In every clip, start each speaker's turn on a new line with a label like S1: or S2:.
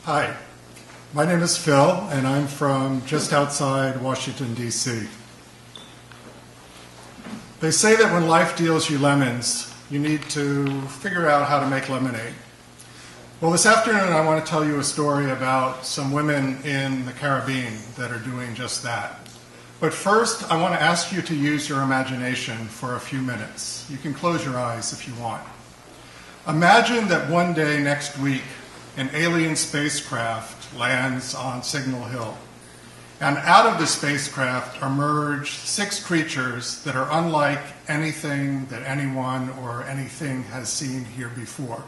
S1: Hi, my name is Phil, and I'm from just outside Washington, D.C. They say that when life deals you lemons, you need to figure out how to make lemonade. Well, this afternoon I want to tell you a story about some women in the Caribbean that are doing just that. But first, I want to ask you to use your imagination for a few minutes. You can close your eyes if you want. Imagine that one day next week, an alien spacecraft lands on Signal Hill. And out of the spacecraft emerge 6 creatures that are unlike anything that anyone or anything has seen here before.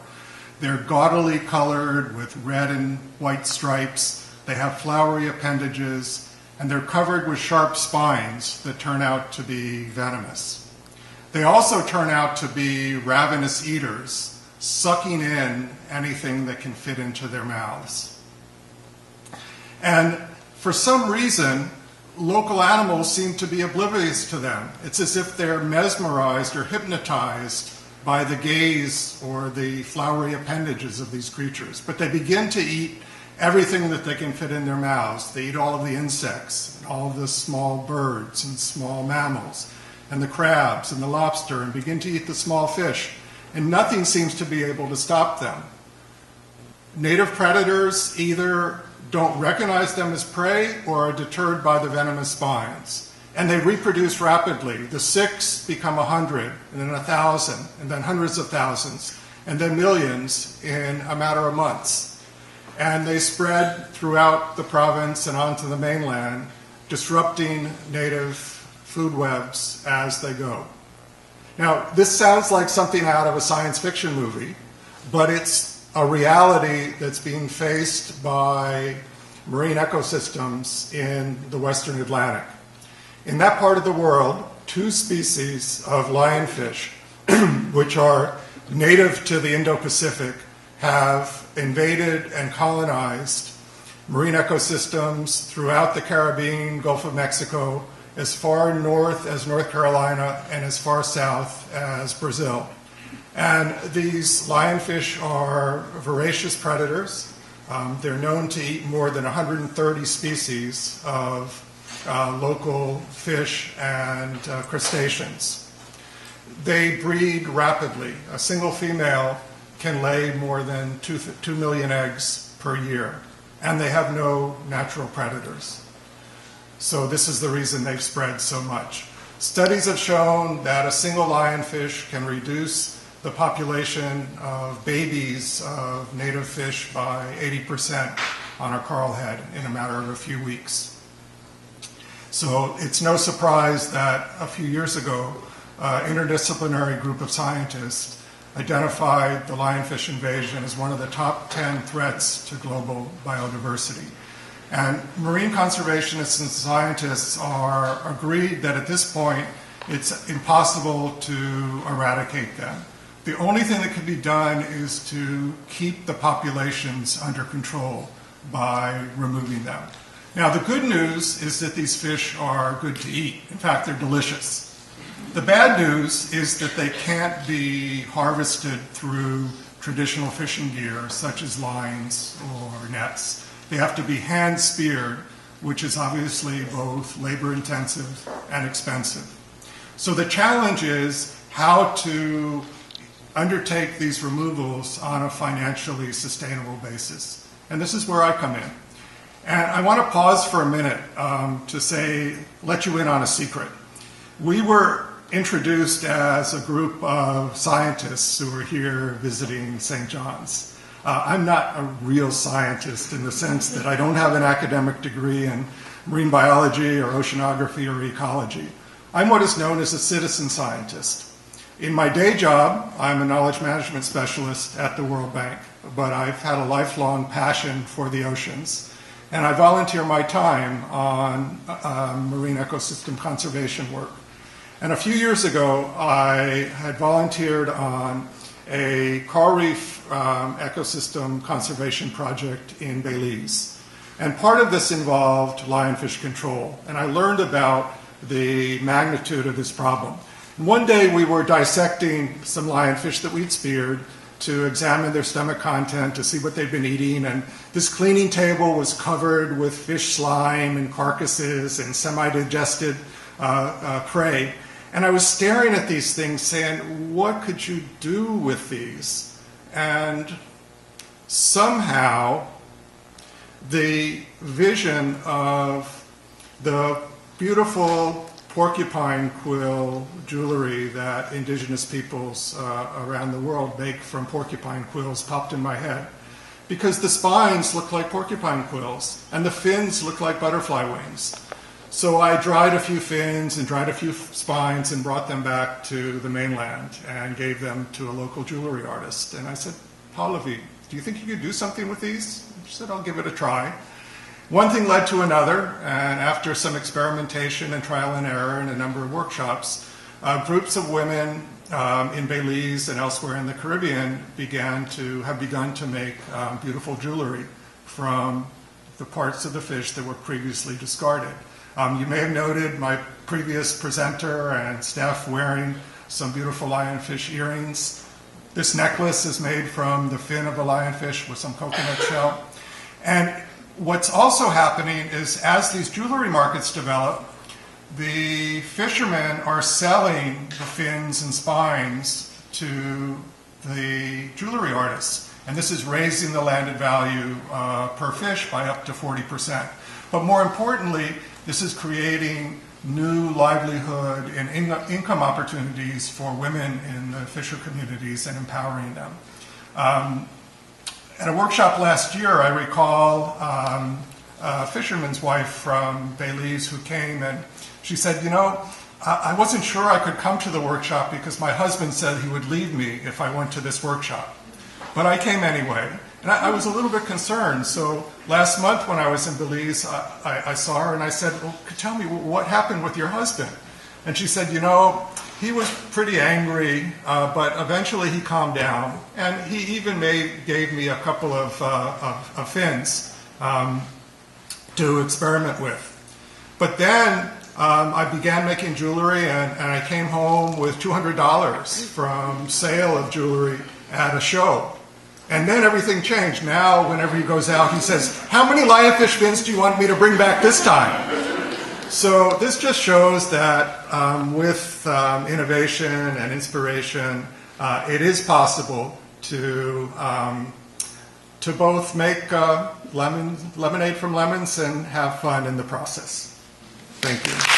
S1: They're gaudily colored with red and white stripes. They have flowery appendages, and they're covered with sharp spines that turn out to be venomous. They also turn out to be ravenous eaters, sucking in anything that can fit into their mouths. And for some reason, local animals seem to be oblivious to them. It's as if they're mesmerized or hypnotized by the gaze or the flowery appendages of these creatures. But they begin to eat everything that they can fit in their mouths. They eat all of the insects, and all of the small birds and small mammals, and the crabs and the lobster, and begin to eat the small fish. And nothing seems to be able to stop them. Native predators either don't recognize them as prey or are deterred by the venomous spines. And they reproduce rapidly. The 6 become 100, and then 1,000, and then hundreds of thousands, and then millions in a matter of months. And they spread throughout the province and onto the mainland, disrupting native food webs as they go. Now, this sounds like something out of a science fiction movie, but it's a reality that's being faced by marine ecosystems in the Western Atlantic. In that part of the world, 2 species of lionfish, which are native to the Indo-Pacific, have invaded and colonized marine ecosystems throughout the Caribbean, Gulf of Mexico, as far north as North Carolina, and as far south as Brazil. And these lionfish are voracious predators. They're known to eat more than 130 species of local fish and crustaceans. They breed rapidly. A single female can lay more than 2 million eggs per year, and they have no natural predators. So this is the reason they've spread so much. Studies have shown that a single lionfish can reduce the population of babies of native fish by 80% on a coral head in a matter of a few weeks. So it's no surprise that a few years ago, an interdisciplinary group of scientists identified the lionfish invasion as one of the top 10 threats to global biodiversity. And marine conservationists and scientists are agreed that at this point it's impossible to eradicate them. The only thing that can be done is to keep the populations under control by removing them. Now, the good news is that these fish are good to eat. In fact, they're delicious. The bad news is that they can't be harvested through traditional fishing gear, such as lines or nets. They have to be hand-speared, which is obviously both labor-intensive and expensive. So the challenge is how to undertake these removals on a financially sustainable basis. And this is where I come in. And I want to pause for a minute to let you in on a secret. We were introduced as a group of scientists who were here visiting St. John's. I'm not a real scientist in the sense that I don't have an academic degree in marine biology or oceanography or ecology. I'm what is known as a citizen scientist. In my day job, I'm a knowledge management specialist at the World Bank, but I've had a lifelong passion for the oceans, and I volunteer my time on marine ecosystem conservation work. And a few years ago, I had volunteered on a coral reef ecosystem conservation project in Belize. And part of this involved lionfish control, and I learned about the magnitude of this problem. And one day we were dissecting some lionfish that we'd speared to examine their stomach content to see what they've been eating. And this cleaning table was covered with fish slime and carcasses and semi-digested prey. And I was staring at these things saying, what could you do with these? And somehow the vision of the beautiful porcupine quill jewelry that indigenous peoples around the world make from porcupine quills popped in my head, because the spines look like porcupine quills and the fins look like butterfly wings. So I dried a few fins and dried a few spines and brought them back to the mainland and gave them to a local jewelry artist. And I said, Pallavi, do you think you could do something with these? She said, I'll give it a try. One thing led to another, and after some experimentation and trial and error and a number of workshops, groups of women in Belize and elsewhere in the Caribbean have begun to make beautiful jewelry from the parts of the fish that were previously discarded. You may have noted my previous presenter and Steph wearing some beautiful lionfish earrings. This necklace is made from the fin of a lionfish with some coconut shell. And what's also happening is, as these jewelry markets develop, the fishermen are selling the fins and spines to the jewelry artists. And this is raising the landed value per fish by up to 40%. But more importantly, this is creating new livelihood and income opportunities for women in the fisher communities and empowering them. At a workshop last year, I recall a fisherman's wife from Belize who came, and she said, you know, I wasn't sure I could come to the workshop because my husband said he would leave me if I went to this workshop. But I came anyway, and I was a little bit concerned. So last month when I was in Belize, I saw her and I said, well, tell me, what happened with your husband? And she said, you know, he was pretty angry, but eventually he calmed down. And he even gave me a couple of fins to experiment with. But then I began making jewelry, and I came home with $200 from sale of jewelry at a show. And then everything changed. Now, whenever he goes out, he says, how many lionfish fins do you want me to bring back this time? So this just shows that with innovation and inspiration, it is possible to both make lemonade from lemons and have fun in the process. Thank you.